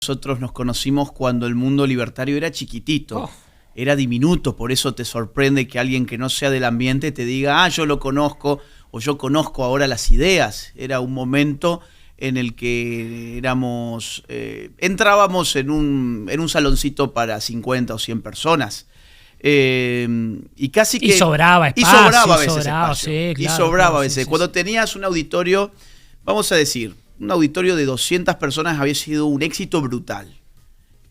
Nosotros nos conocimos cuando el mundo libertario era chiquitito, era diminuto, por eso te sorprende que alguien que no sea del ambiente te diga, yo lo conozco, o yo conozco ahora las ideas. Era un momento en el que entrábamos en un saloncito para 50 o 100 personas. Y casi que... Y sobraba espacio. Y sobraba a veces espacio. Sí, claro, y sobraba a veces. Sí. Cuando tenías un auditorio, vamos a decir, un auditorio de 200 personas había sido un éxito brutal.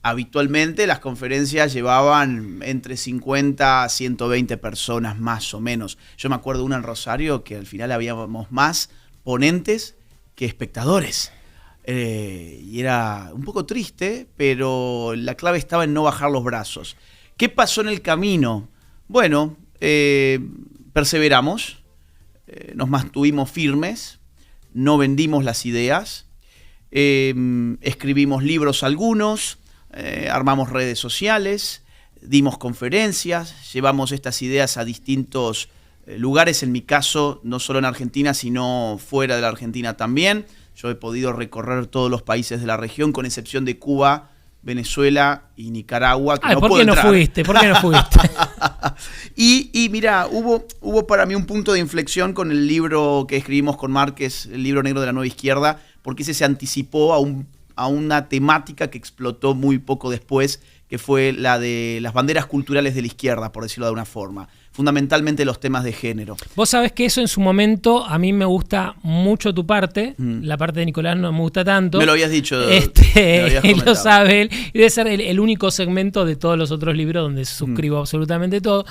Habitualmente las conferencias llevaban entre 50 a 120 personas más o menos. Yo me acuerdo de una en Rosario que al final habíamos más ponentes que espectadores. Y era un poco triste, pero la clave estaba en no bajar los brazos. ¿Qué pasó en el camino? Bueno, perseveramos, nos mantuvimos firmes, no vendimos las ideas, escribimos libros algunos, armamos redes sociales, dimos conferencias, llevamos estas ideas a distintos lugares, en mi caso, no solo en Argentina, sino fuera de la Argentina también. Yo he podido recorrer todos los países de la región, con excepción de Cuba, Venezuela y Nicaragua. Que no ¿Por puedo qué no entrar. fuiste? ¿Por qué no fuiste? Y mira, hubo para mí un punto de inflexión con el libro que escribimos con Márquez, el libro negro de la nueva izquierda, porque ese se anticipó a una temática que explotó muy poco después, que fue la de las banderas culturales de la izquierda, por decirlo de alguna forma. Fundamentalmente los temas de género. Vos sabés que eso en su momento a mí me gusta mucho tu parte, la parte de Nicolás no me gusta tanto. Me lo habías dicho. Él lo sabe, y debe ser el único segmento de todos los otros libros donde suscribo absolutamente todo.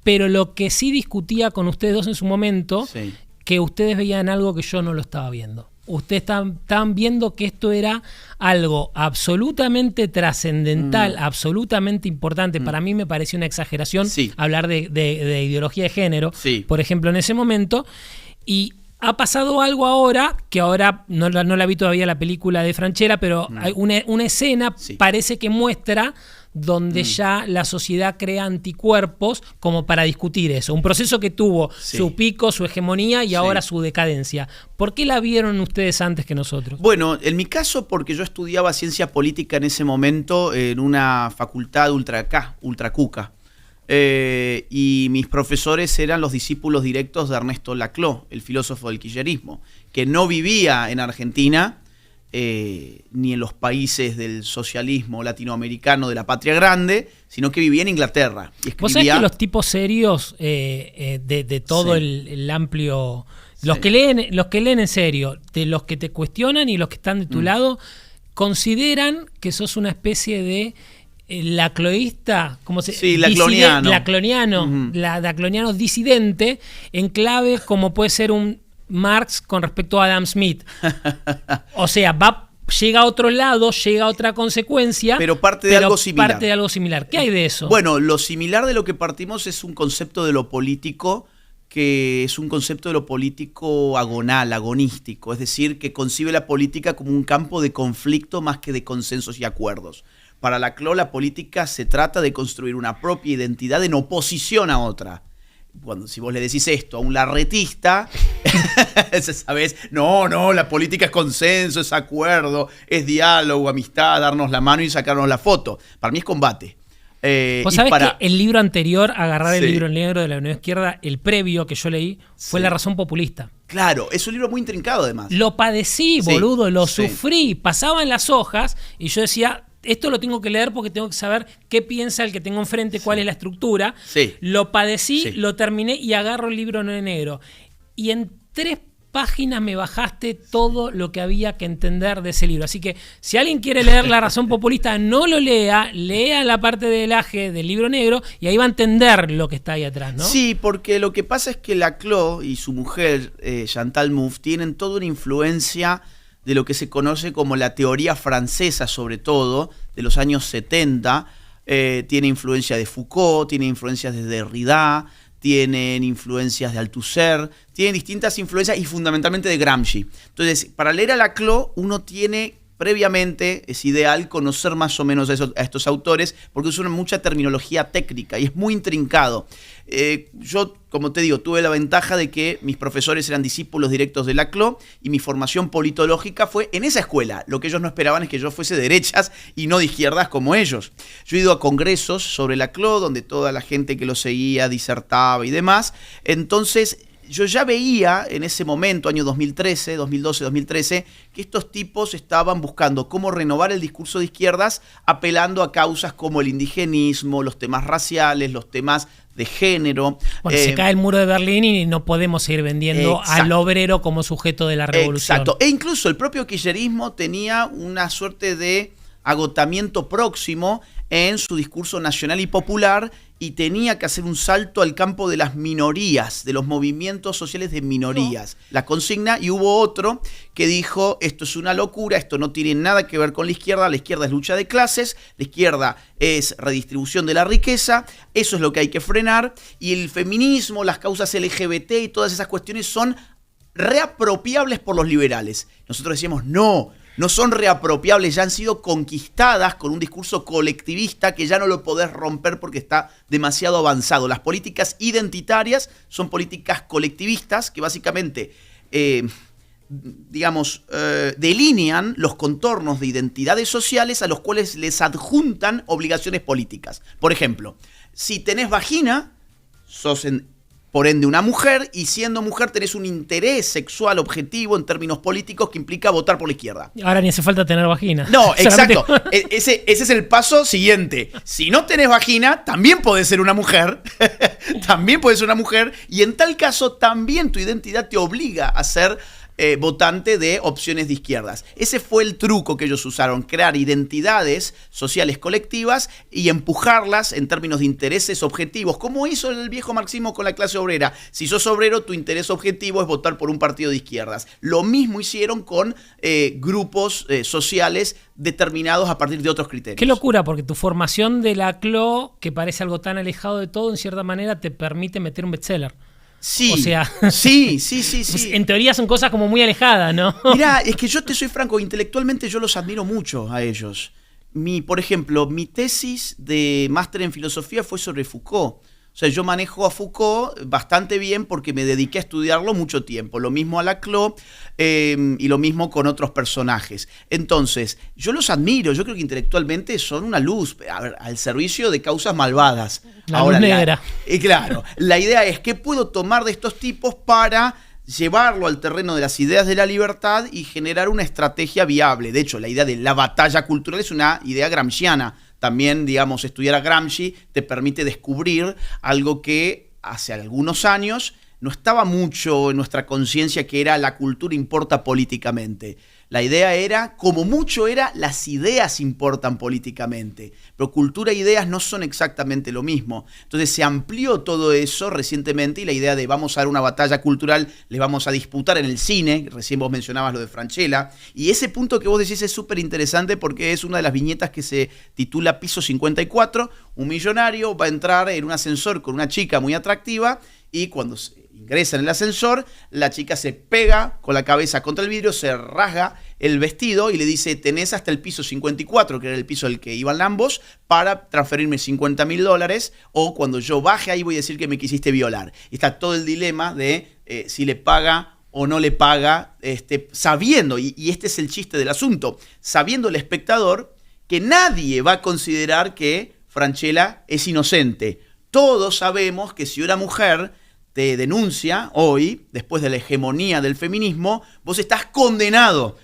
Pero lo que sí discutía con ustedes dos en su momento, sí, que ustedes veían algo que yo no lo estaba viendo. Ustedes estaban viendo que esto era algo absolutamente trascendental, absolutamente importante. Para mí me pareció una exageración hablar de ideología de género, por ejemplo, en ese momento. Y ha pasado algo ahora, que ahora no la vi todavía la película de Franchella, pero hay una escena parece que muestra donde ya la sociedad crea anticuerpos como para discutir eso. Un proceso que tuvo su pico, su hegemonía y ahora su decadencia. ¿Por qué la vieron ustedes antes que nosotros? Bueno, en mi caso, porque yo estudiaba ciencia política en ese momento en una facultad ultracuca. Y mis profesores eran los discípulos directos de Ernesto Laclau, el filósofo del kirchnerismo, que no vivía en Argentina, ni en los países del socialismo latinoamericano de la patria grande, sino que vivía en Inglaterra. Y escribía... ¿Vos sabés que los tipos serios de todo el amplio... Los que leen en serio, de los que te cuestionan y los que están de tu lado, consideran que sos una especie de lacloísta, ¿cómo se lacloniano. Lacloniano disidente, en clave como puede ser un Marx con respecto a Adam Smith. O sea, llega a otro lado, llega a otra consecuencia, pero parte de algo similar. ¿Qué hay de eso? Bueno, lo similar de lo que partimos es un concepto de lo político, que es un concepto de lo político agonístico, es decir, que concibe la política como un campo de conflicto más que de consensos y acuerdos. Para Laclau, la política se trata de construir una propia identidad en oposición a otra. Si vos le decís esto a un larretista, ¿sabés? No, la política es consenso, es acuerdo, es diálogo, amistad, darnos la mano y sacarnos la foto. Para mí es combate. Vos sabés que el libro anterior, agarrar el libro negro de la nueva izquierda, el previo que yo leí, fue La razón populista. Claro, es un libro muy intrincado además. Lo padecí, boludo, lo sufrí. Pasaban las hojas y yo decía... Esto lo tengo que leer porque tengo que saber qué piensa el que tengo enfrente, cuál es la estructura. Lo padecí, lo terminé y agarro el libro negro. Y en 3 páginas me bajaste todo lo que había que entender de ese libro. Así que si alguien quiere leer La razón populista, no lo lea la parte del AGE del libro negro y ahí va a entender lo que está ahí atrás, ¿no? Sí, porque lo que pasa es que Laclau y su mujer, Chantal Mouffe, tienen toda una influencia de lo que se conoce como la teoría francesa, sobre todo, de los años 70. Tiene influencia de Foucault, tiene influencias de Derrida, tienen influencias de Althusser, tienen distintas influencias y fundamentalmente de Gramsci. Entonces, para leer a Laclau, uno tiene previamente es ideal conocer más o menos a estos autores porque usan mucha terminología técnica y es muy intrincado. Yo, como te digo, tuve la ventaja de que mis profesores eran discípulos directos de Laclau y mi formación politológica fue en esa escuela. Lo que ellos no esperaban es que yo fuese de derechas y no de izquierdas como ellos. Yo he ido a congresos sobre Laclau donde toda la gente que lo seguía disertaba y demás. Entonces yo ya veía en ese momento, año 2013, 2012, 2013, que estos tipos estaban buscando cómo renovar el discurso de izquierdas apelando a causas como el indigenismo, los temas raciales, los temas de género. Bueno, se cae el muro de Berlín y no podemos seguir vendiendo al obrero como sujeto de la revolución. Exacto. E incluso el propio kirchnerismo tenía una suerte de agotamiento próximo en su discurso nacional y popular y tenía que hacer un salto al campo de las minorías, de los movimientos sociales de minorías. La consigna, y hubo otro que dijo, esto es una locura, esto no tiene nada que ver con la izquierda es lucha de clases, la izquierda es redistribución de la riqueza, eso es lo que hay que frenar, y el feminismo, las causas LGBT y todas esas cuestiones son reapropiables por los liberales. Nosotros decíamos, no son reapropiables, ya han sido conquistadas con un discurso colectivista que ya no lo podés romper porque está demasiado avanzado. Las políticas identitarias son políticas colectivistas que básicamente, delinean los contornos de identidades sociales a los cuales les adjuntan obligaciones políticas. Por ejemplo, si tenés vagina, sos por ende una mujer, y siendo mujer tenés un interés sexual objetivo en términos políticos que implica votar por la izquierda. Ahora ni hace falta tener vagina. No, exacto. Ese es el paso siguiente. Si no tenés vagina, también podés ser una mujer. También podés ser una mujer. Y en tal caso, también tu identidad te obliga a ser votante de opciones de izquierdas. Ese fue el truco que ellos usaron, crear identidades sociales colectivas y empujarlas en términos de intereses objetivos, como hizo el viejo marxismo con la clase obrera. Si sos obrero, tu interés objetivo es votar por un partido de izquierdas. Lo mismo hicieron con grupos sociales determinados a partir de otros criterios. Qué locura, porque tu formación de Laclau, que parece algo tan alejado de todo, en cierta manera te permite meter un bestseller. Sí, o sea, sí. En teoría son cosas como muy alejadas, ¿no? Mirá, es que yo te soy franco, intelectualmente yo los admiro mucho a ellos. Por ejemplo, mi tesis de máster en filosofía fue sobre Foucault. O sea, yo manejo a Foucault bastante bien porque me dediqué a estudiarlo mucho tiempo. Lo mismo a Laclau y lo mismo con otros personajes. Entonces, yo los admiro. Yo creo que intelectualmente son una luz al servicio de causas malvadas. La luz negra. Claro, la idea es qué puedo tomar de estos tipos para llevarlo al terreno de las ideas de la libertad y generar una estrategia viable. De hecho, la idea de la batalla cultural es una idea gramsciana. También, digamos, estudiar a Gramsci te permite descubrir algo que hace algunos años no estaba mucho en nuestra conciencia, que era la cultura importa políticamente. La idea era, como mucho era, las ideas importan políticamente, pero cultura e ideas no son exactamente lo mismo. Entonces se amplió todo eso recientemente y la idea de vamos a dar una batalla cultural, le vamos a disputar en el cine, recién vos mencionabas lo de Francella, y ese punto que vos decís es súper interesante porque es una de las viñetas que se titula Piso 54, un millonario va a entrar en un ascensor con una chica muy atractiva y cuando ingresa en el ascensor, la chica se pega con la cabeza contra el vidrio, se rasga el vestido y le dice, tenés hasta el piso 54, que era el piso al que iban ambos, para transferirme $50.000 o cuando yo baje ahí voy a decir que me quisiste violar. Y está todo el dilema de si le paga o no le paga, sabiendo, y este es el chiste del asunto, sabiendo el espectador que nadie va a considerar que Francella es inocente. Todos sabemos que si una mujer te denuncia hoy, después de la hegemonía del feminismo, vos estás condenado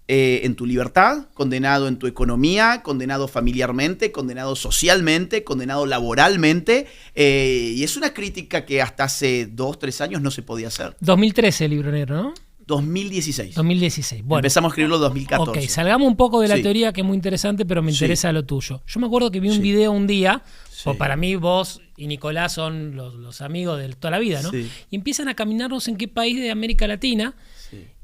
en tu libertad, condenado en tu economía, condenado familiarmente, condenado socialmente, condenado laboralmente, y es una crítica que hasta hace 2, 3 años no se podía hacer. 2013 el Libro Negro, ¿no? 2016. 2016. Bueno, empezamos a escribirlo en 2014. Ok, salgamos un poco de la teoría, que es muy interesante, pero me interesa lo tuyo. Yo me acuerdo que vi un video un día, para mí vos y Nicolás son los amigos de toda la vida, ¿no? Sí. Y empiezan a caminar no sé en qué país de América Latina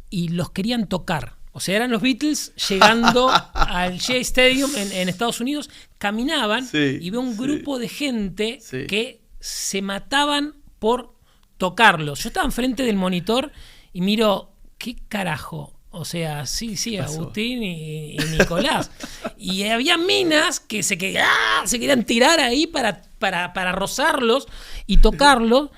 y los querían tocar. O sea, eran los Beatles llegando al Shea Stadium en Estados Unidos, caminaban y veo un grupo de gente que se mataban por tocarlos. Yo estaba enfrente del monitor y miro, ¿qué carajo? O sea, sí, Agustín y Nicolás. Y había minas que se querían tirar ahí para rozarlos y tocarlos.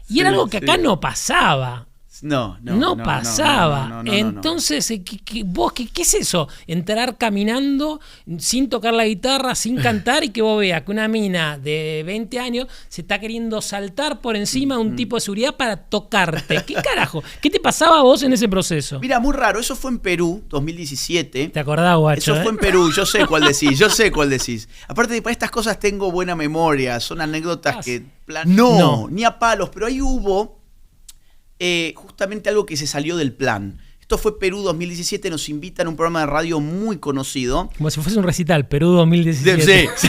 Y era algo que acá no pasaba. No pasaba. Entonces, ¿qué es eso? Entrar caminando sin tocar la guitarra, sin cantar, y que vos veas que una mina de 20 años se está queriendo saltar por encima de un tipo de seguridad para tocarte. ¿Qué carajo? ¿Qué te pasaba a vos en ese proceso? Mira, muy raro. Eso fue en Perú, 2017. ¿Te acordás, guacho? Eso fue en Perú. Yo sé cuál decís. Aparte, para estas cosas tengo buena memoria. Son anécdotas que... No, ni a palos. Pero ahí hubo... justamente algo que se salió del plan. Esto fue Perú 2017, nos invitan a un programa de radio muy conocido. Como si fuese un recital, Perú 2017. Sí.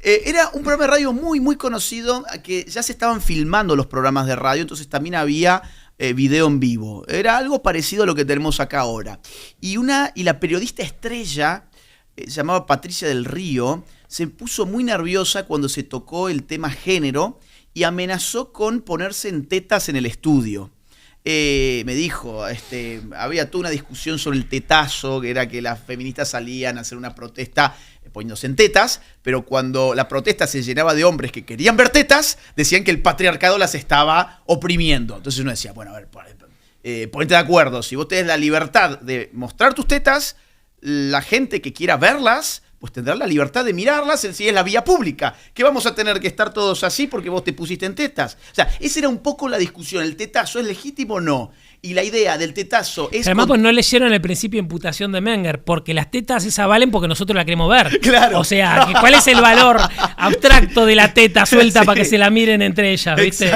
Era un programa de radio muy, muy conocido, que ya se estaban filmando los programas de radio, entonces también había video en vivo. Era algo parecido a lo que tenemos acá ahora. Y la periodista estrella, se llamaba Patricia del Río, se puso muy nerviosa cuando se tocó el tema género, y amenazó con ponerse en tetas en el estudio. Me dijo, había toda una discusión sobre el tetazo, que era que las feministas salían a hacer una protesta poniéndose en tetas, pero cuando la protesta se llenaba de hombres que querían ver tetas, decían que el patriarcado las estaba oprimiendo. Entonces uno decía, bueno, a ver, ponete de acuerdo, si vos tenés la libertad de mostrar tus tetas, la gente que quiera verlas, pues tendrá la libertad de mirarlas si es la vía pública. ¿Qué vamos a tener que estar todos así porque vos te pusiste en tetas? O sea, esa era un poco la discusión. ¿El tetazo es legítimo o no? Y la idea del tetazo es... Además, pues no leyeron el principio de imputación de Menger, porque las tetas esas valen porque nosotros la queremos ver. Claro. O sea, ¿cuál es el valor abstracto de la teta suelta para que se la miren entre ellas? ¿Viste?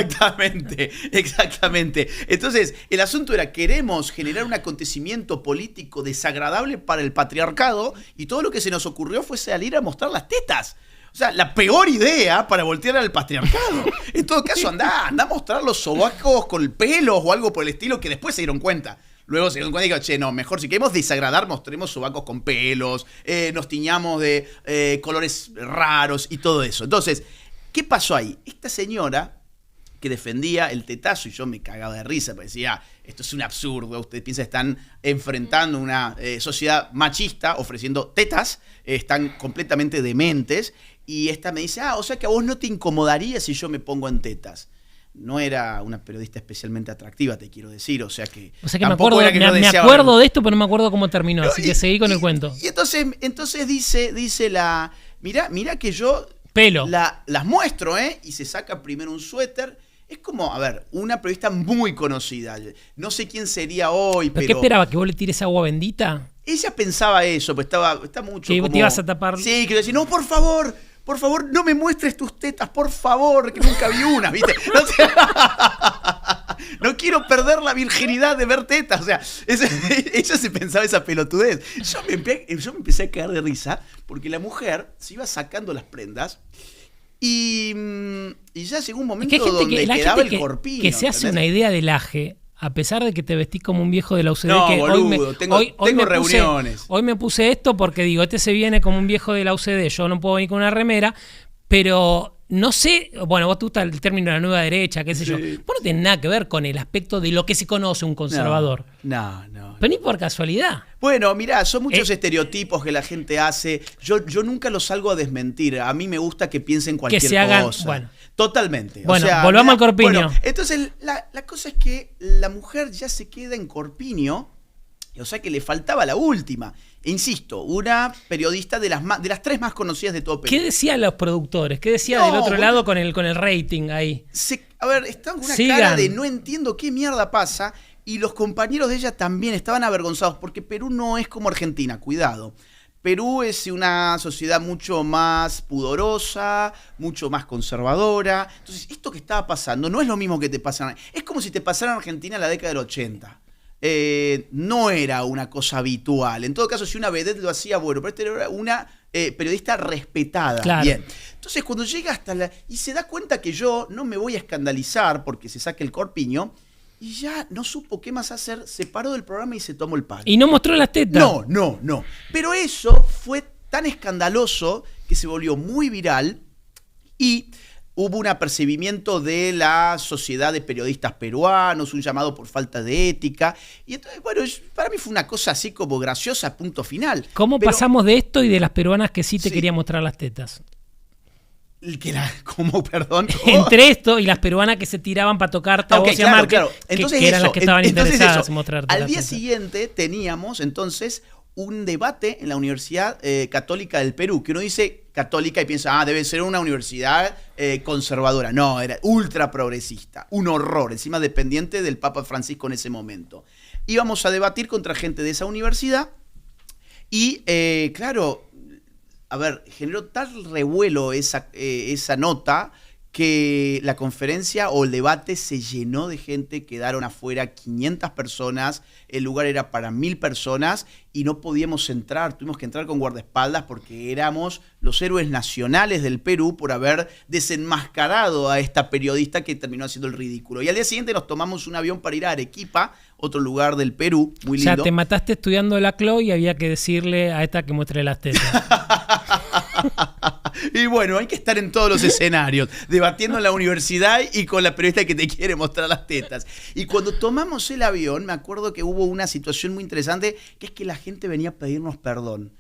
Exactamente. Entonces, el asunto era, queremos generar un acontecimiento político desagradable para el patriarcado, y todo lo que se nos ocurrió fue salir a mostrar las tetas. O sea, la peor idea para voltear al patriarcado. En todo caso, anda a mostrar los sobacos con pelos o algo por el estilo, que después se dieron cuenta. Luego se dieron cuenta y dijeron, che, no, mejor si queremos desagradar, mostremos sobacos con pelos, nos tiñamos de colores raros y todo eso. Entonces, ¿qué pasó ahí? Esta señora que defendía el tetazo, y yo me cagaba de risa, porque decía, esto es un absurdo, ustedes piensan que están enfrentando una sociedad machista ofreciendo tetas, están completamente dementes. Y esta me dice, o sea que a vos no te incomodaría si yo me pongo en tetas. No era una periodista especialmente atractiva, te quiero decir, o sea que me acuerdo de esto, pero no me acuerdo cómo terminó, así que seguí con el cuento. Y entonces dice la, mira que yo las muestro, y se saca primero un suéter. Es como, a ver, una periodista muy conocida. No sé quién sería hoy, pero... ¿Qué esperaba? ¿Que vos le tires agua bendita? Ella pensaba eso, pues está mucho que como... te ibas a tapar. Sí, que yo decía, no, por favor, no me muestres tus tetas, por favor, que nunca vi una, ¿viste? No quiero perder la virginidad de ver tetas. O sea, ella se pensaba esa pelotudez. Yo me empecé a caer de risa porque la mujer se iba sacando las prendas. Y ya llegó un momento donde quedaba el corpiño. Que se hace una idea del aje, a pesar de que te vestís como un viejo de la UCD. No, que boludo, tengo reuniones. Hoy me puse esto porque digo, este se viene como un viejo de la UCD, yo no puedo venir con una remera, pero no sé, bueno, vos te gusta el término de la nueva derecha, qué sé yo. Vos no tenés nada que ver con el aspecto de lo que se conoce un conservador. No. Pero ni por casualidad. Bueno, mirá, son muchos estereotipos que la gente hace. Yo nunca los salgo a desmentir. A mí me gusta que piensen cualquier cosa. Bueno. Totalmente. Bueno, volvamos al corpiño. Bueno, entonces, la cosa es que la mujer ya se queda en corpiño, o sea que le faltaba la última. E insisto, una periodista de las tres más conocidas de todo Perú. ¿Qué decían los productores? ¿Qué decía del otro lado con el rating ahí? Estaban con una cara de no entiendo qué mierda pasa, y los compañeros de ella también estaban avergonzados, porque Perú no es como Argentina, cuidado. Perú es una sociedad mucho más pudorosa, mucho más conservadora. Entonces, esto que estaba pasando no es lo mismo que te pasa. Es como si te pasara en Argentina en la década del 80. No era una cosa habitual. En todo caso, si una vedette lo hacía, bueno, pero esta era una periodista respetada. Claro. Bien. Entonces, cuando llega y se da cuenta que yo no me voy a escandalizar porque se saque el corpiño, y ya no supo qué más hacer, se paró del programa y se tomó el palo. ¿Y no mostró las tetas? No. Pero eso fue tan escandaloso que se volvió muy viral, y hubo un apercibimiento de la sociedad de periodistas peruanos, un llamado por falta de ética. Y entonces, bueno, para mí fue una cosa así como graciosa, punto final. ¿Cómo pasamos de esto y de las peruanas que sí te quería mostrar las tetas? ¿Cómo, perdón? Entre esto y las peruanas que se tiraban para tocarte a vos y a Márquez, entonces que eran las que estaban interesadas en mostrarte. Al día siguiente teníamos entonces un debate en la Universidad Católica del Perú, que uno dice católica y piensa, debe ser una universidad conservadora. No, era ultra progresista, un horror, encima dependiente del Papa Francisco en ese momento. Íbamos a debatir contra gente de esa universidad y, claro, a ver, generó tal revuelo esa nota que la conferencia o el debate se llenó de gente, quedaron afuera 500 personas, el lugar era para 1000 personas y no podíamos entrar, tuvimos que entrar con guardaespaldas porque éramos los héroes nacionales del Perú por haber desenmascarado a esta periodista que terminó haciendo el ridículo. Y al día siguiente nos tomamos un avión para ir a Arequipa, otro lugar del Perú, muy lindo. O sea, te mataste estudiando la CLO y había que decirle a esta que muestre las tetas. Y bueno, hay que estar en todos los escenarios, debatiendo en la universidad y con la periodista que te quiere mostrar las tetas. Y cuando tomamos el avión, me acuerdo que hubo una situación muy interesante, que es que la gente venía a pedirnos perdón.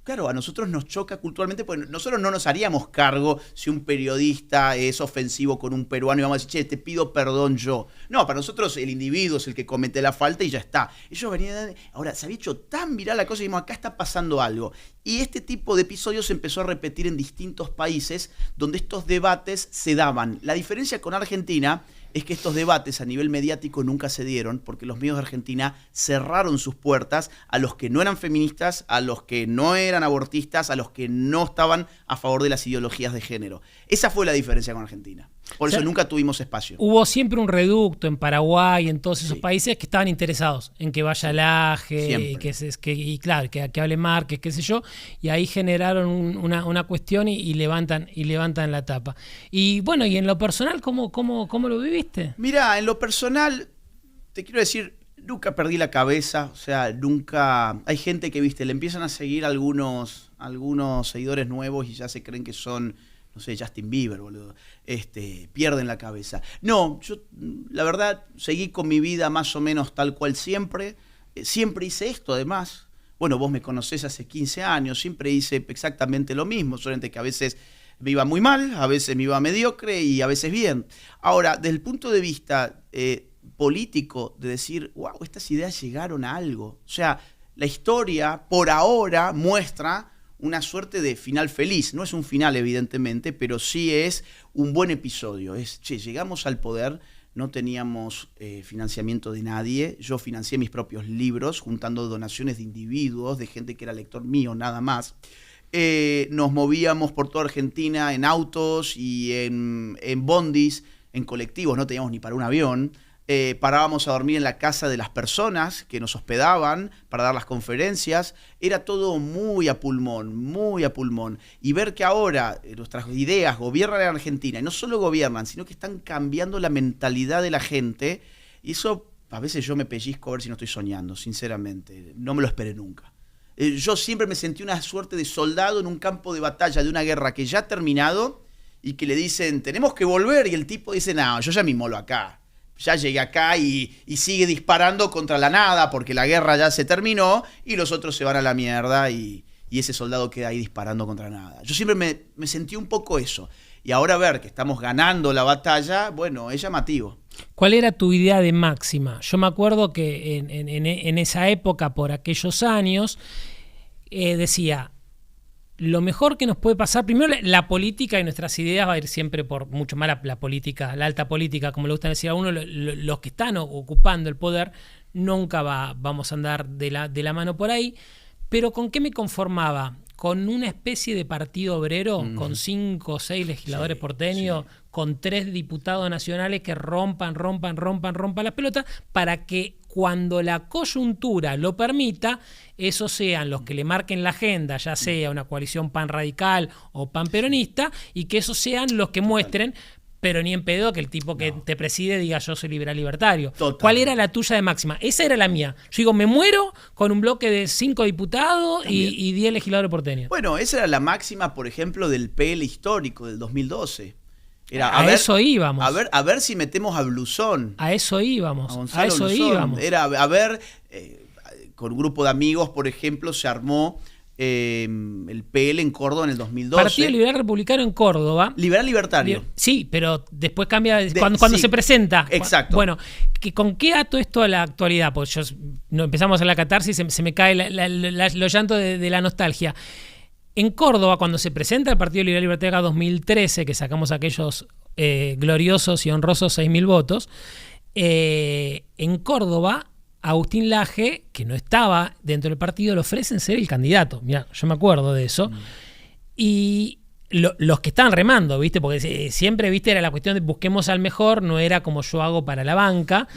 Claro, a nosotros nos choca culturalmente, porque nosotros no nos haríamos cargo si un periodista es ofensivo con un peruano y vamos a decir, che, te pido perdón yo. No, para nosotros el individuo es el que comete la falta y ya está. Ellos venían, ahora, se había hecho tan viral la cosa y dijimos, acá está pasando algo. Y este tipo de episodios se empezó a repetir en distintos países donde estos debates se daban. La diferencia con Argentina es que estos debates a nivel mediático nunca se dieron porque los medios de Argentina cerraron sus puertas a los que no eran feministas, a los que no eran abortistas, a los que no estaban a favor de las ideologías de género. Esa fue la diferencia con Argentina. Por eso nunca tuvimos espacio. Hubo siempre un reducto en Paraguay, en todos esos países que estaban interesados en que vaya Laje, y claro, que hable Márquez, qué sé yo, y ahí generaron una cuestión y levantan la tapa. Y bueno, y en lo personal, ¿cómo lo viviste? Mirá, en lo personal, te quiero decir, nunca perdí la cabeza, o sea, nunca... Hay gente que, viste, le empiezan a seguir algunos seguidores nuevos y ya se creen que son... no sé, Justin Bieber, boludo, pierden la cabeza. No, yo la verdad seguí con mi vida más o menos tal cual siempre. Siempre hice esto además. Bueno, vos me conocés hace 15 años, siempre hice exactamente lo mismo, solamente que a veces me iba muy mal, a veces me iba mediocre y a veces bien. Ahora, desde el punto de vista político, de decir, wow, estas ideas llegaron a algo. O sea, la historia por ahora muestra una suerte de final feliz. No es un final, evidentemente, pero sí es un buen episodio. Llegamos al poder, no teníamos financiamiento de nadie. Yo financié mis propios libros, juntando donaciones de individuos, de gente que era lector mío, nada más. Nos movíamos por toda Argentina en autos y en bondis, en colectivos, no teníamos ni para un avión. Parábamos a dormir en la casa de las personas que nos hospedaban para dar las conferencias. Era todo muy a pulmón, muy a pulmón. Y ver que ahora nuestras ideas gobiernan en Argentina, y no solo gobiernan, sino que están cambiando la mentalidad de la gente. Y eso, a veces yo me pellizco a ver si no estoy soñando, sinceramente. No me lo esperé nunca. Yo siempre me sentí una suerte de soldado en un campo de batalla de una guerra que ya ha terminado y que le dicen, tenemos que volver. Y el tipo dice, no, yo ya me inmolo acá. Ya llegué acá y sigue disparando contra la nada porque la guerra ya se terminó y los otros se van a la mierda y ese soldado queda ahí disparando contra nada. Yo siempre me sentí un poco eso. Y ahora ver que estamos ganando la batalla, bueno, es llamativo. ¿Cuál era tu idea de máxima? Yo me acuerdo que en esa época, por aquellos años, decía... Lo mejor que nos puede pasar, primero la política y nuestras ideas va a ir siempre por mucho más la política, la alta política, como le gusta decir a uno, los que están ocupando el poder, nunca vamos a andar de la mano por ahí. Pero ¿con qué me conformaba? Con una especie de partido obrero, con 5 o 6 legisladores porteños, con 3 diputados nacionales que rompan las pelotas, para que cuando la coyuntura lo permita, esos sean los que le marquen la agenda, ya sea una coalición pan radical o pan peronista, y que esos sean los que muestren, pero ni en pedo que el tipo que te preside diga yo soy liberal libertario. Total. ¿Cuál era la tuya de máxima? Esa era la mía. Yo digo, me muero con un bloque de 5 diputados y 10 legisladores porteños. Bueno, esa era la máxima, por ejemplo, del PL histórico del 2012. A eso íbamos. A ver si metemos a Blusón. A eso íbamos. A Gonzalo Blusón. Era a ver, con un grupo de amigos, por ejemplo, se armó el PL en Córdoba en el 2012. Partido Liberal Republicano en Córdoba. Liberal Libertario. Sí, pero después cambia cuando se presenta. Exacto. Bueno, ¿con qué ato esto a la actualidad? Pues no empezamos en la catarsis, se me cae los llantos de la nostalgia. En Córdoba, cuando se presenta el Partido Liberal Libertario 2013, que sacamos aquellos gloriosos y honrosos 6.000 votos, en Córdoba Agustín Laje, que no estaba dentro del partido, le ofrecen ser el candidato. Mirá, yo me acuerdo de eso. Y los que están remando, ¿viste? Porque siempre, ¿viste? Era la cuestión de busquemos al mejor, no era como yo hago para la banca.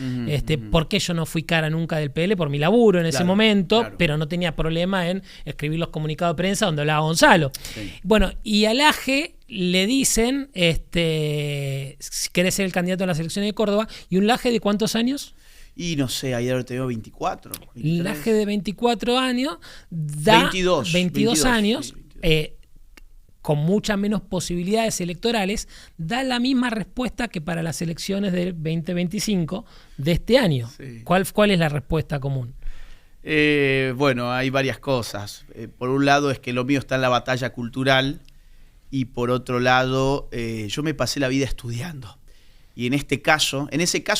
Porque yo no fui cara nunca del PL por mi laburo en ese momento, pero no tenía problema en escribir los comunicados de prensa donde hablaba Gonzalo. Sí. Bueno, y a Laje le dicen, si querés ser el candidato a las elecciones de Córdoba, ¿y un Laje de cuántos años? Y no sé, ayer te veo 24. 23. Laje de 24 años da 22 años, sí, 22. Con muchas menos posibilidades electorales, da la misma respuesta que para las elecciones del 2025 de este año. Sí. ¿Cuál es la respuesta común? Bueno, hay varias cosas. Por un lado es que lo mío está en la batalla cultural y por otro lado yo me pasé la vida estudiando. Y en ese caso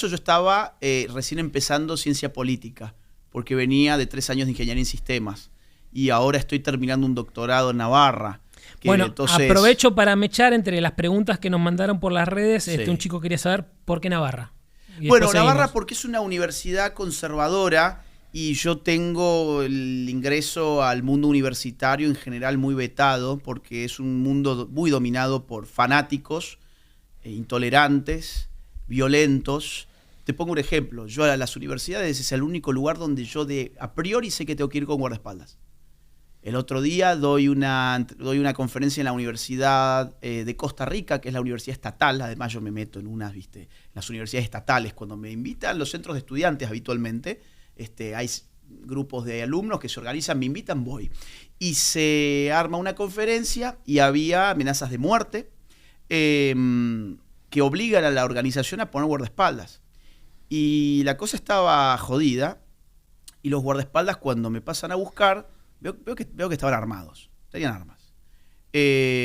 yo estaba recién empezando ciencia política, porque venía de 3 años de ingeniería en sistemas y ahora estoy terminando un doctorado en Navarra. Bueno, entonces, aprovecho para mechar entre las preguntas que nos mandaron por las redes. Sí. Un chico quería saber por qué Navarra. Bueno, Navarra porque es una universidad conservadora y yo tengo el ingreso al mundo universitario en general muy vetado, porque es un mundo muy dominado por fanáticos, intolerantes, violentos. Te pongo un ejemplo. Yo a las universidades es el único lugar donde yo a priori sé que tengo que ir con guardaespaldas. El otro día doy una conferencia en la Universidad de Costa Rica, que es la universidad estatal. Además yo me meto en las universidades estatales. Cuando me invitan los centros de estudiantes habitualmente, hay grupos de alumnos que se organizan, me invitan, voy. Y se arma una conferencia y había amenazas de muerte que obligan a la organización a poner guardaespaldas. Y la cosa estaba jodida y los guardaespaldas cuando me pasan a buscar veo que estaban armados, tenían armas.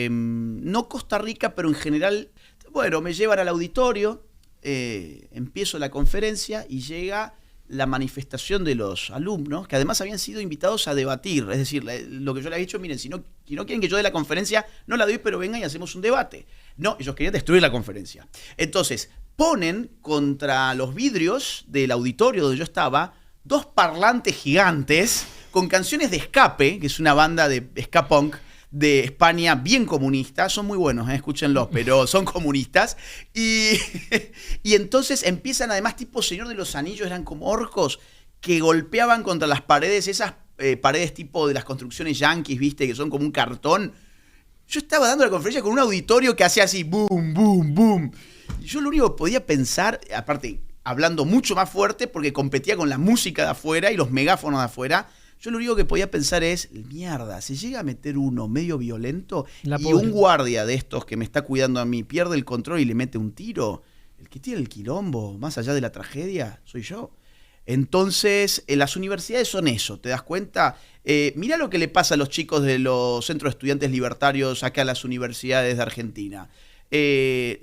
No Costa Rica, pero en general, bueno, me llevan al auditorio, empiezo la conferencia y llega la manifestación de los alumnos, que además habían sido invitados a debatir. Es decir, lo que yo les he dicho, miren, si no quieren que yo dé la conferencia, no la doy, pero vengan y hacemos un debate. No, ellos querían destruir la conferencia. Entonces, ponen contra los vidrios del auditorio donde yo estaba 2 parlantes gigantes con canciones de Escape, que es una banda de ska punk de España bien comunista. Son muy buenos, escúchenlos, pero son comunistas. Y entonces empiezan además tipo Señor de los Anillos, eran como orcos que golpeaban contra las paredes, esas paredes tipo de las construcciones yanquis, ¿viste? Que son como un cartón. Yo estaba dando la conferencia con un auditorio que hacía así, boom, boom, boom. Y yo lo único que podía pensar, aparte hablando mucho más fuerte porque competía con la música de afuera y los megáfonos de afuera, yo lo único que podía pensar es, mierda, se llega a meter uno medio violento y un guardia de estos que me está cuidando a mí pierde el control y le mete un tiro, el que tiene el quilombo, más allá de la tragedia, soy yo. Entonces, las universidades son eso, ¿te das cuenta? Mirá lo que le pasa a los chicos de los centros de estudiantes libertarios acá a las universidades de Argentina. El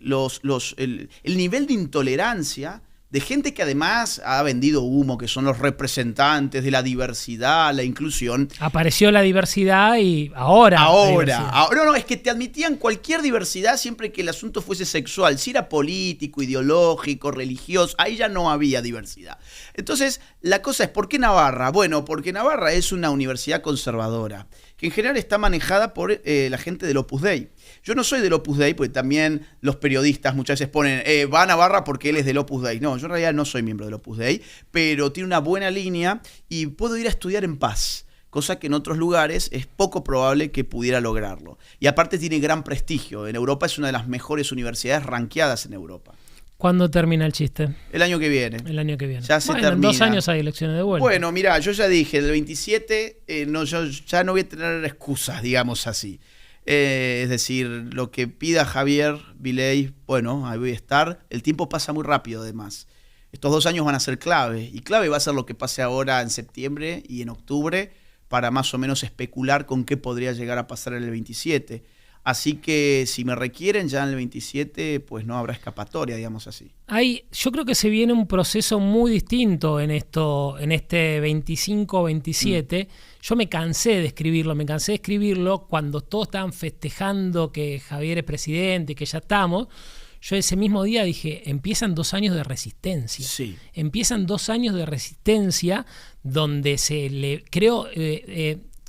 nivel de intolerancia de gente que además ha vendido humo, que son los representantes de la diversidad, la inclusión. Apareció la diversidad y ahora. No, es que te admitían cualquier diversidad siempre que el asunto fuese sexual. Si era político, ideológico, religioso, ahí ya no había diversidad. Entonces, la cosa es, ¿por qué Navarra? Bueno, porque Navarra es una universidad conservadora, que en general está manejada por la gente del Opus Dei. Yo no soy del Opus Dei, porque también los periodistas muchas veces ponen, va a Navarra porque él es del Opus Dei. No, yo en realidad no soy miembro del Opus Dei, pero tiene una buena línea y puedo ir a estudiar en paz, cosa que en otros lugares es poco probable que pudiera lograrlo. Y aparte tiene gran prestigio. En Europa es una de las mejores universidades rankeadas en Europa. ¿Cuándo termina el chiste? El año que viene. El año que viene. Ya se termina. En 2 años hay elecciones de vuelta. Bueno, mirá, yo ya dije, el 27 yo ya no voy a tener excusas, digamos así. Es decir, lo que pida Javier Milei, bueno, ahí voy a estar. El tiempo pasa muy rápido además. Estos 2 años van a ser clave, y clave va a ser lo que pase ahora en septiembre y en octubre para más o menos especular con qué podría llegar a pasar en el 27. Así que si me requieren ya en el 27, pues no habrá escapatoria, digamos así. Yo creo que se viene un proceso muy distinto en este 25-27. Yo me cansé de escribirlo cuando todos estaban festejando que Javier es presidente, que ya estamos. Yo ese mismo día dije, empiezan 2 años de resistencia. Sí. Empiezan 2 años de resistencia donde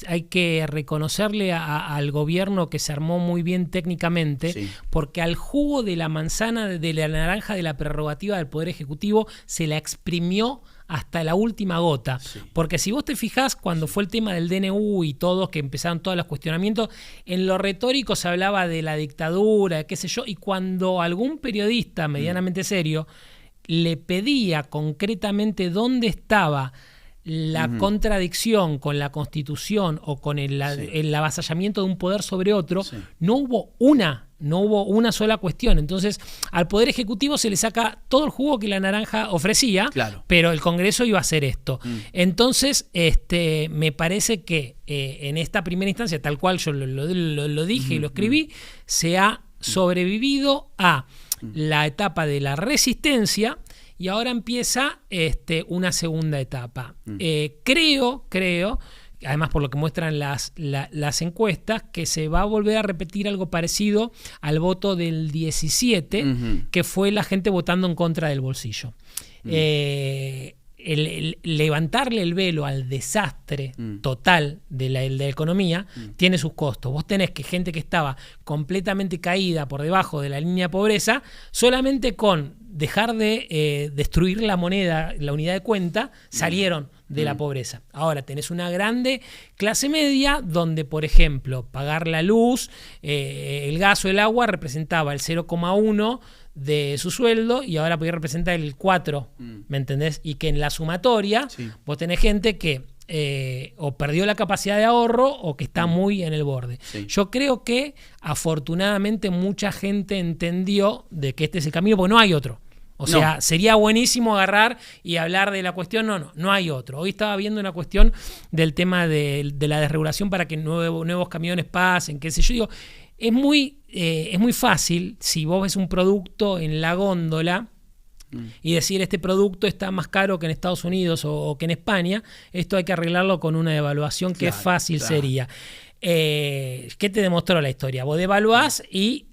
hay que reconocerle al gobierno que se armó muy bien técnicamente, sí, porque al jugo de la manzana, de la naranja de la prerrogativa del Poder Ejecutivo se la exprimió hasta la última gota. Sí. Porque si vos te fijás, cuando fue el tema del DNU y todos, que empezaron todos los cuestionamientos, en lo retórico se hablaba de la dictadura, qué sé yo, y cuando algún periodista medianamente serio le pedía concretamente dónde estaba la contradicción con la Constitución o con el avasallamiento de un poder sobre otro, no hubo una sola cuestión. Entonces, al Poder Ejecutivo se le saca todo el jugo que la naranja ofrecía, claro, pero el Congreso iba a hacer esto. Entonces, me parece que en esta primera instancia, tal cual yo lo dije y lo escribí, se ha sobrevivido a la etapa de la resistencia. Y ahora empieza una segunda etapa. Creo, además por lo que muestran las encuestas, que se va a volver a repetir algo parecido al voto del 17, que fue la gente votando en contra del bolsillo. Levantarle el velo al desastre total de la economía tiene sus costos. Vos tenés que gente que estaba completamente caída por debajo de la línea de pobreza, solamente con dejar de destruir la moneda, la unidad de cuenta, salieron de la pobreza. Ahora tenés una grande clase media donde, por ejemplo, pagar la luz, el gas o el agua representaba el 0,1 de su sueldo y ahora podría representar el 4, ¿me entendés? Y que en la sumatoria vos tenés gente que o perdió la capacidad de ahorro o que está muy en el borde. Yo creo que afortunadamente mucha gente entendió de que este es el camino, porque no hay otro. O sea, sería buenísimo agarrar y hablar de la cuestión, no hay otro. Hoy estaba viendo una cuestión del tema de la desregulación para que nuevos camiones pasen, qué sé yo. Digo, es muy fácil, si vos ves un producto en la góndola y decir este producto está más caro que en Estados Unidos o que en España, esto hay que arreglarlo con una devaluación que fácil sería. ¿Qué te demostró la historia? Vos devaluás y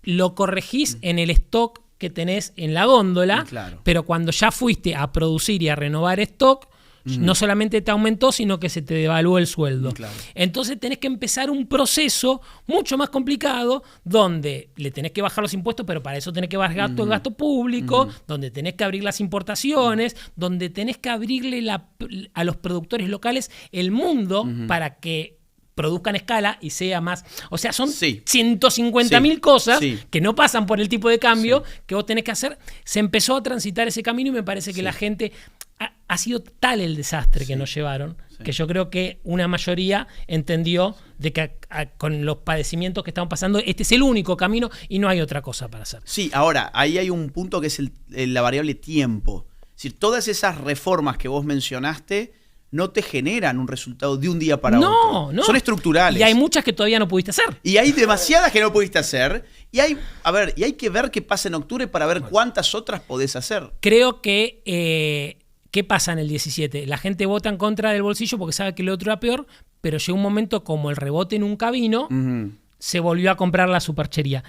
lo corregís en el stock que tenés en la góndola, pero cuando ya fuiste a producir y a renovar stock, no solamente te aumentó, sino que se te devaluó el sueldo. Entonces tenés que empezar un proceso mucho más complicado, donde le tenés que bajar los impuestos, pero para eso tenés que bajar el gasto público, donde tenés que abrir las importaciones, donde tenés que abrirle a los productores locales el mundo para que produzcan escala y sea más. O sea, son 150.000 cosas que no pasan por el tipo de cambio que vos tenés que hacer. Se empezó a transitar ese camino y me parece que la gente ha sido tal el desastre que nos llevaron, que yo creo que una mayoría entendió de que con los padecimientos que estamos pasando, este es el único camino y no hay otra cosa para hacer. Sí, ahora, ahí hay un punto que es la variable tiempo. Es decir, todas esas reformas que vos mencionaste no te generan un resultado de un día para otro. No. Son estructurales. Y hay muchas que todavía no pudiste hacer. Y hay demasiadas que no pudiste hacer. Y hay que ver qué pasa en octubre para ver cuántas otras podés hacer. Creo que ¿qué pasa en el 17? La gente vota en contra del bolsillo porque sabe que el otro era peor, pero llegó un momento como el rebote nunca vino, se volvió a comprar la superchería.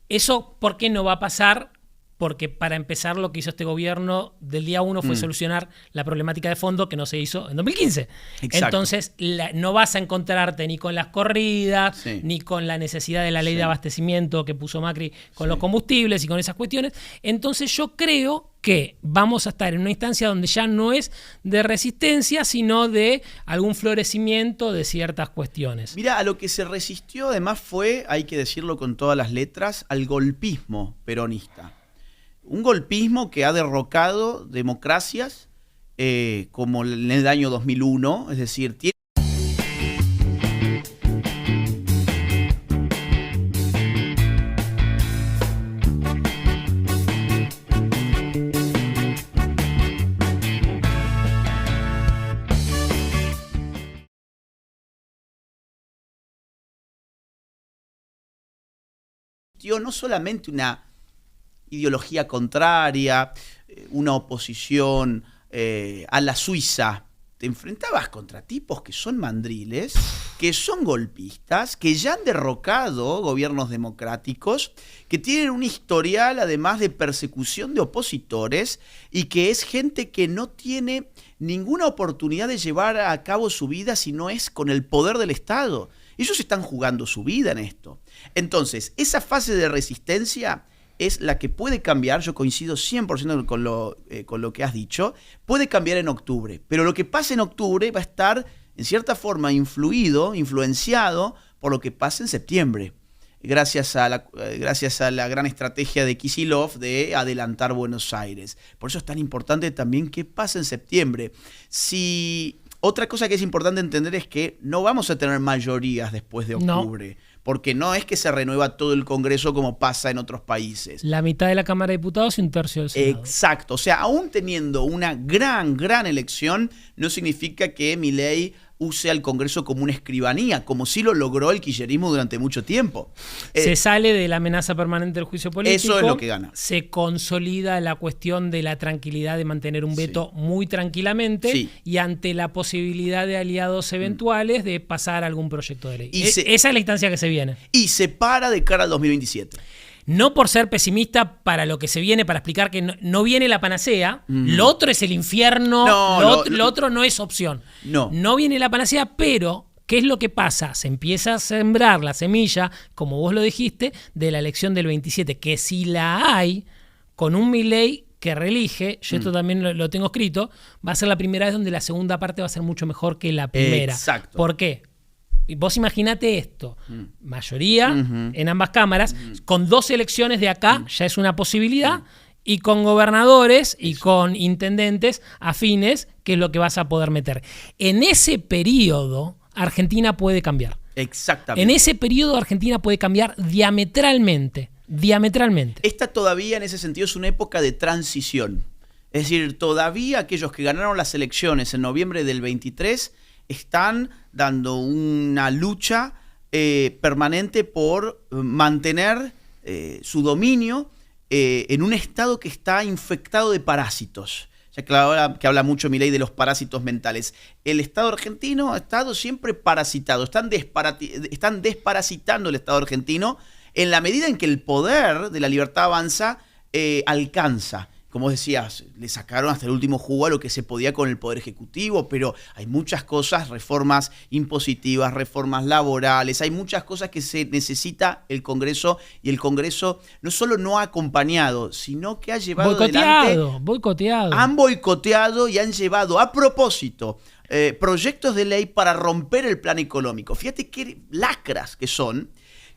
¿Eso por qué no va a pasar? Porque para empezar lo que hizo este gobierno del día 1 fue solucionar la problemática de fondo que no se hizo en 2015. Exacto. Entonces no vas a encontrarte ni con las corridas, ni con la necesidad de la ley de abastecimiento que puso Macri con los combustibles y con esas cuestiones. Entonces yo creo que vamos a estar en una instancia donde ya no es de resistencia, sino de algún florecimiento de ciertas cuestiones. Mira, a lo que se resistió además fue, hay que decirlo con todas las letras, al golpismo peronista. Un golpismo que ha derrocado democracias como en el año 2001, es decir, tiene existió no solamente una ideología contraria, una oposición a la Suiza. Te enfrentabas contra tipos que son mandriles, que son golpistas, que ya han derrocado gobiernos democráticos, que tienen un historial además de persecución de opositores y que es gente que no tiene ninguna oportunidad de llevar a cabo su vida si no es con el poder del Estado. Ellos están jugando su vida en esto. Entonces, esa fase de resistencia es la que puede cambiar, yo coincido 100% con lo que has dicho, puede cambiar en octubre, pero lo que pase en octubre va a estar, en cierta forma, influenciado por lo que pase en septiembre, gracias a la gran estrategia de Kicillof de adelantar Buenos Aires. Por eso es tan importante también qué pasa en septiembre. Otra cosa que es importante entender es que no vamos a tener mayorías después de octubre. No. Porque no es que se renueva todo el Congreso como pasa en otros países. La mitad de la Cámara de Diputados y un tercio del Senado. Exacto. O sea, aún teniendo una gran elección, no significa que Milei use al Congreso como una escribanía, como sí lo logró el kirchnerismo durante mucho tiempo. Se sale de la amenaza permanente del juicio político. Eso es lo que gana. Se consolida la cuestión de la tranquilidad de mantener un veto muy tranquilamente y ante la posibilidad de aliados eventuales de pasar algún proyecto de ley. Esa es la instancia que se viene. Y se para de cara al 2027. No por ser pesimista para lo que se viene, para explicar que no viene la panacea, lo otro es el infierno, lo otro no es opción. No viene la panacea, pero ¿qué es lo que pasa? Se empieza a sembrar la semilla, como vos lo dijiste, de la elección del 27, que si la hay, con un Milei que reelige, yo esto también lo tengo escrito, va a ser la primera vez donde la segunda parte va a ser mucho mejor que la primera. Exacto. ¿Por qué? Vos imaginate esto, mayoría en ambas cámaras, con 2 elecciones de acá ya es una posibilidad, y con gobernadores y con intendentes afines, que es lo que vas a poder meter. En ese periodo, Argentina puede cambiar. Exactamente. En ese periodo, Argentina puede cambiar diametralmente. Esta todavía, en ese sentido, es una época de transición. Es decir, todavía aquellos que ganaron las elecciones en noviembre del 23 están dando una lucha permanente por mantener su dominio en un estado que está infectado de parásitos. Ya que habla mucho Milei de los parásitos mentales. El Estado argentino ha estado siempre parasitado. Están desparasitando el Estado argentino en la medida en que el poder de la Libertad Avanza alcanza. Como decías, le sacaron hasta el último jugo a lo que se podía con el Poder Ejecutivo, pero hay muchas cosas, reformas impositivas, reformas laborales, hay muchas cosas que se necesita el Congreso, y el Congreso no solo no ha acompañado, sino que ha llevado boicoteado. Han boicoteado y han llevado a propósito proyectos de ley para romper el plan económico. Fíjate qué lacras que son,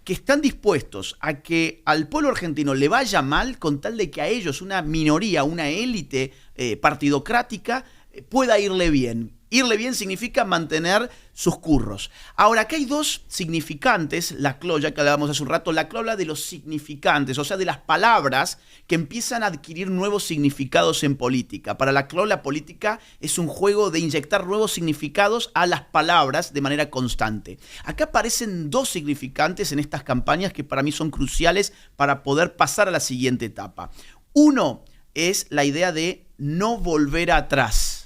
que están dispuestos a que al pueblo argentino le vaya mal con tal de que a ellos, una minoría, una élite partidocrática, pueda irle bien. Irle bien significa mantener sus curros. Ahora, acá hay 2 significantes, la cloya que hablábamos hace un rato, la cloya de los significantes, o sea, de las palabras que empiezan a adquirir nuevos significados en política. Para la cloya, la política es un juego de inyectar nuevos significados a las palabras de manera constante. Acá aparecen 2 significantes en estas campañas que para mí son cruciales para poder pasar a la siguiente etapa. Uno es la idea de no volver atrás.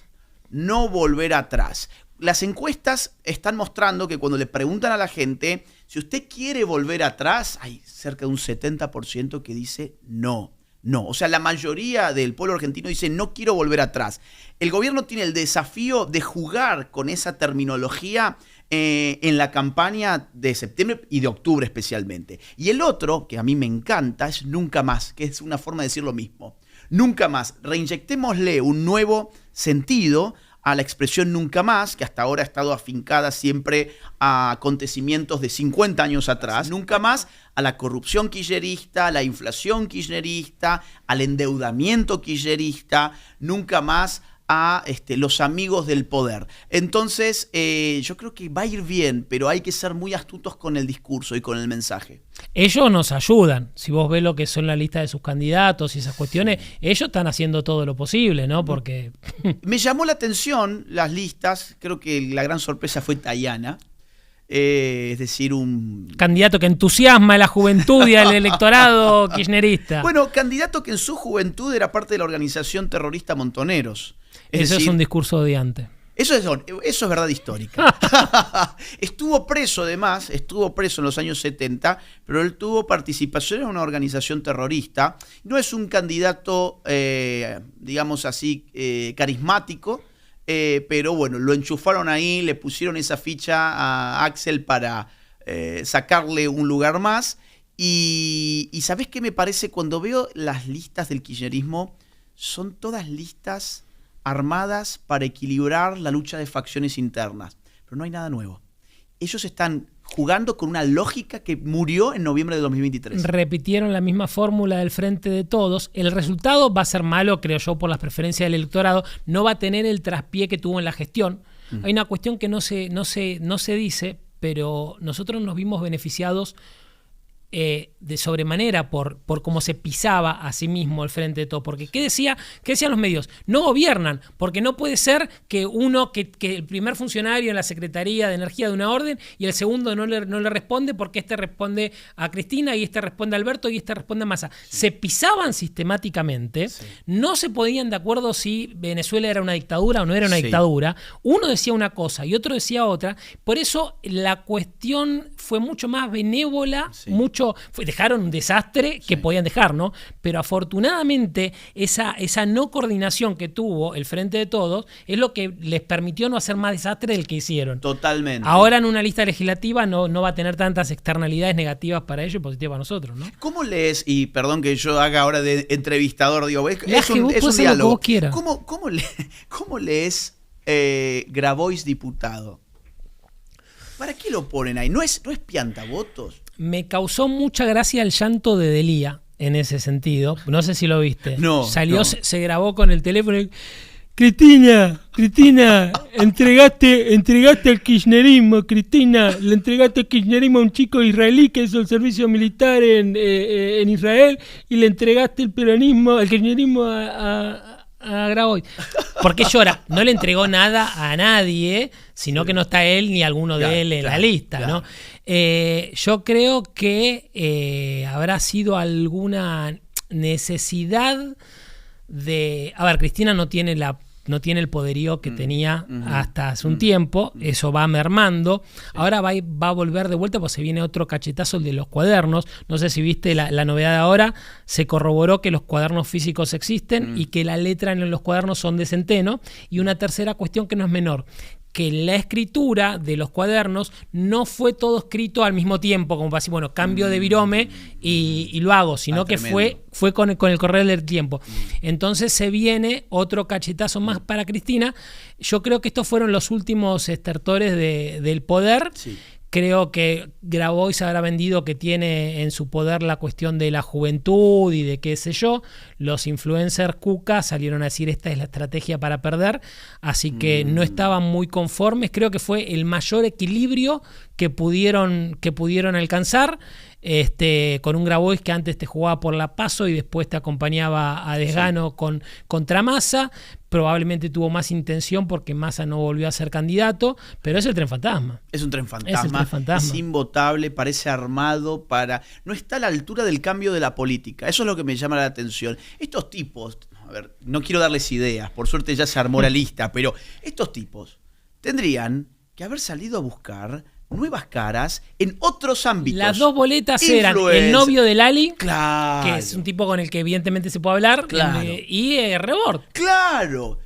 No volver atrás. Las encuestas están mostrando que cuando le preguntan a la gente si usted quiere volver atrás, hay cerca de un 70% que dice no. O sea, la mayoría del pueblo argentino dice no quiero volver atrás. El gobierno tiene el desafío de jugar con esa terminología en la campaña de septiembre y de octubre especialmente. Y el otro, que a mí me encanta, es nunca más, que es una forma de decir lo mismo. Nunca más. Reinyectémosle un nuevo sentido a la expresión nunca más, que hasta ahora ha estado afincada siempre a acontecimientos de 50 años atrás. Nunca más a la corrupción kirchnerista, a la inflación kirchnerista, al endeudamiento kirchnerista. Nunca más a los amigos del poder. Entonces, yo creo que va a ir bien, pero hay que ser muy astutos con el discurso y con el mensaje. Ellos nos ayudan. Si vos ves lo que son la lista de sus candidatos y esas cuestiones, ellos están haciendo todo lo posible, ¿no? Porque me llamó la atención las listas. Creo que la gran sorpresa fue Tayana. es decir, un candidato que entusiasma a la juventud y al electorado kirchnerista. Bueno, candidato que en su juventud era parte de la organización terrorista Montoneros. Eso es un discurso odiante. Eso es verdad histórica. Estuvo preso, además, en los años 70, pero él tuvo participación en una organización terrorista. No es un candidato, digamos así, carismático, pero bueno, lo enchufaron ahí, le pusieron esa ficha a Axel para sacarle un lugar más. Y ¿sabés qué me parece? Cuando veo las listas del kirchnerismo, son todas listas armadas para equilibrar la lucha de facciones internas. Pero no hay nada nuevo. Ellos están jugando con una lógica que murió en noviembre de 2023. Repitieron la misma fórmula del Frente de Todos. El resultado va a ser malo, creo yo, por las preferencias del electorado. No va a tener el traspié que tuvo en la gestión. Hay una cuestión que no se dice, pero nosotros nos vimos beneficiados de sobremanera por cómo se pisaba a sí mismo el Frente de Todos. Porque ¿qué decían los medios? No gobiernan, porque no puede ser que el primer funcionario en la Secretaría de Energía de una orden y el segundo no le responde porque este responde a Cristina y este responde a Alberto y este responde a Massa. Sí. Se pisaban sistemáticamente, sí. No se podían de acuerdo si Venezuela era una dictadura o no era una dictadura. Uno decía una cosa y otro decía otra. Por eso la cuestión fue mucho más benévola, dejaron un desastre que podían dejar, ¿no? Pero afortunadamente esa no coordinación que tuvo el Frente de Todos es lo que les permitió no hacer más desastre del que hicieron. Totalmente. Ahora en una lista legislativa no va a tener tantas externalidades negativas para ellos y positivas para nosotros, ¿no? ¿Cómo lees? Y perdón que yo haga ahora de entrevistador, digo, es un diálogo. ¿Cómo lees Grabois diputado? ¿Para qué lo ponen ahí? ¿No es piantavotos? Me causó mucha gracia el llanto de Delía en ese sentido. No sé si lo viste. No. Salió, se grabó con el teléfono. Cristina, entregaste al kirchnerismo, Cristina, le entregaste el kirchnerismo a un chico israelí que hizo el servicio militar en Israel y le entregaste el kirchnerismo a Grabois. ¿Por qué llora? No le entregó nada a nadie, sino que no está él ni alguno de él en la lista, ¿no? Yo creo que habrá sido alguna necesidad de... A ver, Cristina no tiene el poderío que tenía hasta hace un tiempo, eso va mermando. Sí. Ahora va a volver de vuelta porque se viene otro cachetazo, el de los cuadernos. No sé si viste la novedad de ahora, se corroboró que los cuadernos físicos existen y que la letra en los cuadernos son de Centeno. Y una tercera cuestión que no es menor, que la escritura de los cuadernos no fue todo escrito al mismo tiempo, como para decir, bueno, cambio de virome y lo hago, sino que fue con el correr del tiempo. Entonces se viene otro cachetazo más para Cristina. Yo creo que estos fueron los últimos estertores del poder. Sí. Creo que Grabois habrá vendido que tiene en su poder la cuestión de la juventud y de qué sé yo. Los influencers cuca salieron a decir esta es la estrategia para perder, así que no estaban muy conformes. Creo que fue el mayor equilibrio que pudieron alcanzar. Con un Grabois que antes te jugaba por la PASO y después te acompañaba a desgano contra Massa. Probablemente tuvo más intención porque Massa no volvió a ser candidato, pero es el tren fantasma. Es un tren fantasma, es invotable, parece armado para... No está a la altura del cambio de la política, eso es lo que me llama la atención. Estos tipos, a ver, no quiero darles ideas, por suerte ya se armó la lista, pero estos tipos tendrían que haber salido a buscar nuevas caras en otros ámbitos. Las dos boletas eran el novio de Lali, claro, que es un tipo con el que evidentemente se puede hablar, claro, y Rebord. Claro.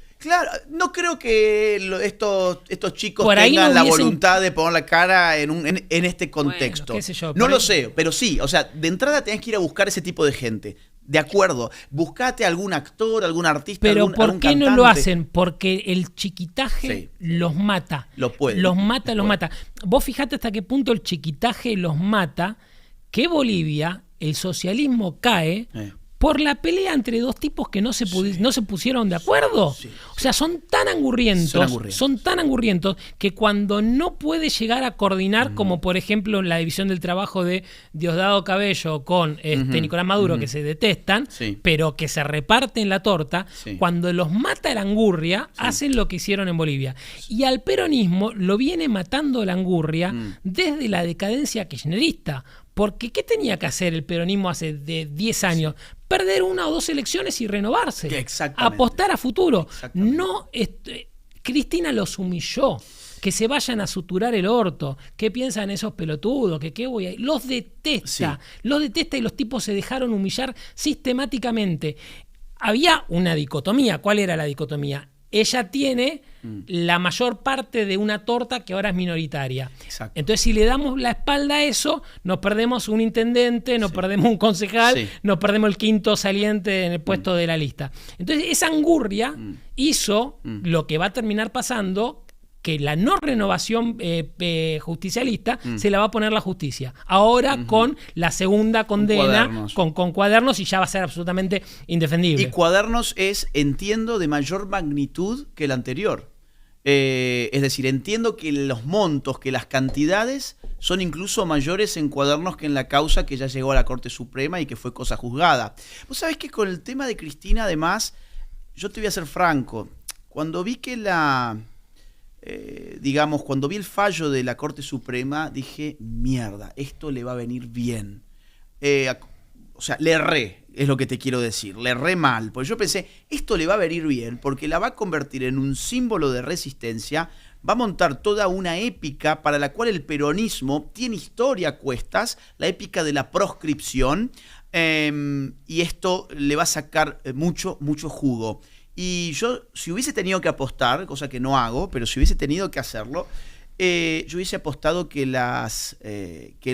No creo que estos chicos tengan la voluntad de poner la cara en este contexto. Bueno, qué sé yo, no lo sé, pero sí, o sea, de entrada tenés que ir a buscar ese tipo de gente. De acuerdo, buscate algún actor, algún artista, pero algún cantante. ¿por qué no lo hacen? Porque el chiquitaje los mata. Los mata. Vos fijate hasta qué punto el chiquitaje los mata, que Bolivia, el socialismo cae por la pelea entre dos tipos que no se pusieron de acuerdo. Sí. O sea, son tan angurrientos que cuando no puede llegar a coordinar, como por ejemplo la división del trabajo de Diosdado Cabello con Nicolás Maduro, que se detestan, pero que se reparten la torta, cuando los mata la angurria, hacen lo que hicieron en Bolivia. Y al peronismo lo viene matando la angurria desde la decadencia kirchnerista. Porque ¿qué tenía que hacer el peronismo hace de 10 años? Perder 1 o 2 elecciones y renovarse. Apostar a futuro. No, Cristina los humilló. Que se vayan a suturar el orto. ¿Qué piensan esos pelotudos? ¿Que qué voy a ir? Los detesta. Los detesta y los tipos se dejaron humillar sistemáticamente. Había una dicotomía. ¿Cuál era la dicotomía? Ella tiene la mayor parte de una torta que ahora es minoritaria. Exacto. Entonces, si le damos la espalda a eso, nos perdemos un intendente, nos perdemos un concejal, nos perdemos el quinto saliente en el puesto de la lista. Entonces, esa angurria hizo lo que va a terminar pasando, que la no renovación justicialista se la va a poner la justicia. Ahora con la segunda condena, con cuadernos, y ya va a ser absolutamente indefendible. Y cuadernos es, entiendo, de mayor magnitud que el anterior. Es decir, entiendo que los montos, que las cantidades son incluso mayores en cuadernos que en la causa que ya llegó a la Corte Suprema y que fue cosa juzgada. Vos sabés que con el tema de Cristina, además, yo te voy a ser franco, cuando vi que cuando vi el fallo de la Corte Suprema, dije, mierda, esto le va a venir bien. O sea, le erré, es lo que te quiero decir, le erré mal, porque yo pensé, esto le va a venir bien, porque la va a convertir en un símbolo de resistencia, va a montar toda una épica para la cual el peronismo tiene historia a cuestas, la épica de la proscripción, y esto le va a sacar mucho jugo. Y yo, si hubiese tenido que apostar, cosa que no hago, pero si hubiese tenido que hacerlo, yo hubiese apostado que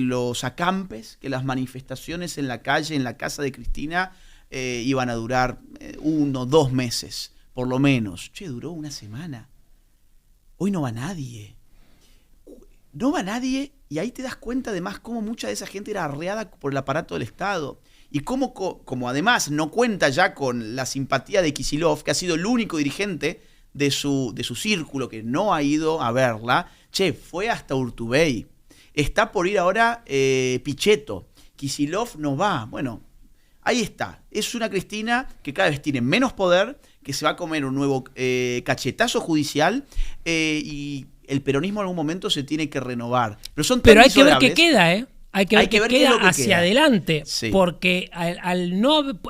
los acampes, que las manifestaciones en la calle, en la casa de Cristina, iban a durar 1 o 2 meses, por lo menos. Che, duró 1 semana. Hoy no va nadie. No va nadie, y ahí te das cuenta además cómo mucha de esa gente era arreada por el aparato del Estado. Y como además no cuenta ya con la simpatía de Kicillof, que ha sido el único dirigente de su círculo que no ha ido a verla. Che, fue hasta Urtubey. Está por ir ahora Pichetto. Kicillof no va. Bueno, ahí está. Es una Cristina que cada vez tiene menos poder, que se va a comer un nuevo cachetazo judicial y el peronismo en algún momento se tiene que renovar. Pero hay que ver qué queda, ¿eh? Hay que ver qué queda hacia adelante, porque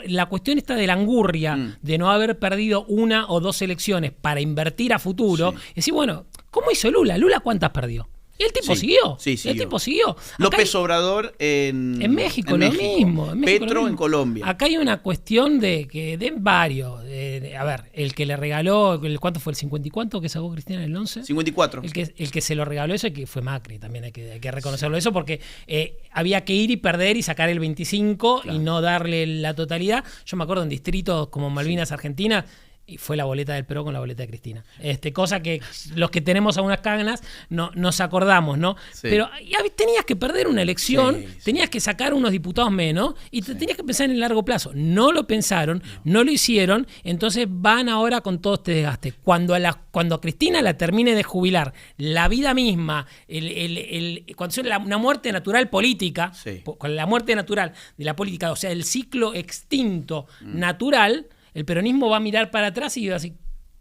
la cuestión está de la angurria, de no haber perdido 1 o 2 elecciones para invertir a futuro. Es decir, bueno, ¿cómo hizo Lula? ¿Lula cuántas perdió? Y el tipo siguió. El tipo siguió. López Obrador en México, lo mismo. Petro en Colombia. Acá hay una cuestión de varios. A ver, el que le regaló, ¿cuánto fue? ¿El 50 y cuánto que sacó Cristina en el 11? 54. El que se lo regaló eso, que fue Macri, también hay que reconocerlo eso, porque había que ir y perder y sacar el 25 y no darle la totalidad. Yo me acuerdo en distritos como Malvinas, Argentina, y fue la boleta del PRO con la boleta de Cristina. Cosa que los que tenemos algunas canas no nos acordamos, ¿no? Sí. Pero tenías que perder una elección, tenías que sacar unos diputados menos y tenías que pensar en el largo plazo. No lo pensaron, no lo hicieron, entonces van ahora con todo este desgaste. Cuando a Cristina la termine de jubilar, la vida misma, cuando sea una muerte natural política, con la muerte natural de la política, o sea, el ciclo extinto natural, el peronismo va a mirar para atrás y va a decir,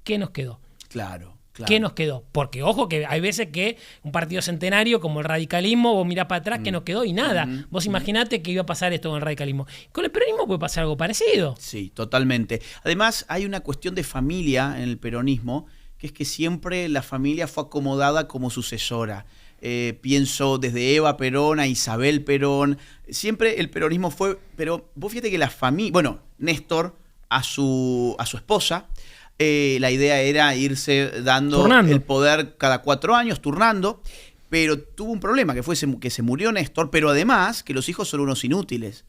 ¿qué nos quedó? Claro. ¿Qué nos quedó? Porque, ojo, que hay veces que un partido centenario como el radicalismo, vos mirás para atrás, ¿qué nos quedó? Y nada. Vos imaginate que iba a pasar esto con el radicalismo. Con el peronismo puede pasar algo parecido. Sí, totalmente. Además, hay una cuestión de familia en el peronismo, que es que siempre la familia fue acomodada como sucesora. Pienso desde Eva Perón a Isabel Perón. Siempre el peronismo fue... Pero vos fíjate que la familia... Bueno, Néstor a su esposa, la idea era irse dando el poder cada 4 años, turnando, pero tuvo un problema, que se murió Néstor, pero además que los hijos son unos inútiles,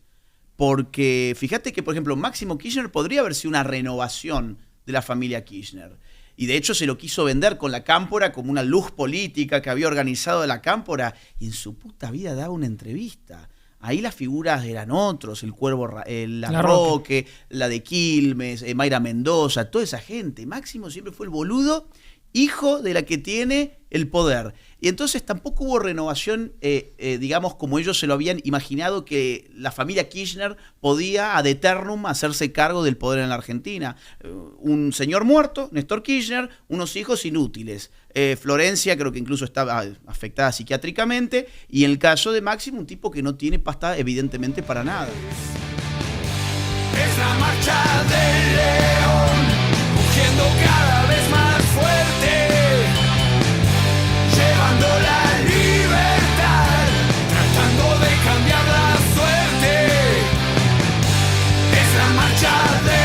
porque fíjate que, por ejemplo, Máximo Kirchner podría haber sido una renovación de la familia Kirchner, y de hecho se lo quiso vender con la Cámpora como una luz política que había organizado la Cámpora, y en su puta vida daba una entrevista Ahí las figuras eran otros, el Cuervo Larroque, la de Quilmes, Mayra Mendoza, toda esa gente. Máximo siempre fue el boludo, hijo de la que tiene el poder. Y entonces tampoco hubo renovación, digamos, como ellos se lo habían imaginado, que la familia Kirchner podía ad eternum hacerse cargo del poder en la Argentina. Un señor muerto, Néstor Kirchner, unos hijos inútiles. Florencia creo que incluso estaba afectada psiquiátricamente, y en el caso de Máximo, un tipo que no tiene pasta evidentemente para nada. Es la marcha del león, rugiendo cada vez más fuerte, llevando la libertad, tratando de cambiar la suerte. Es la marcha del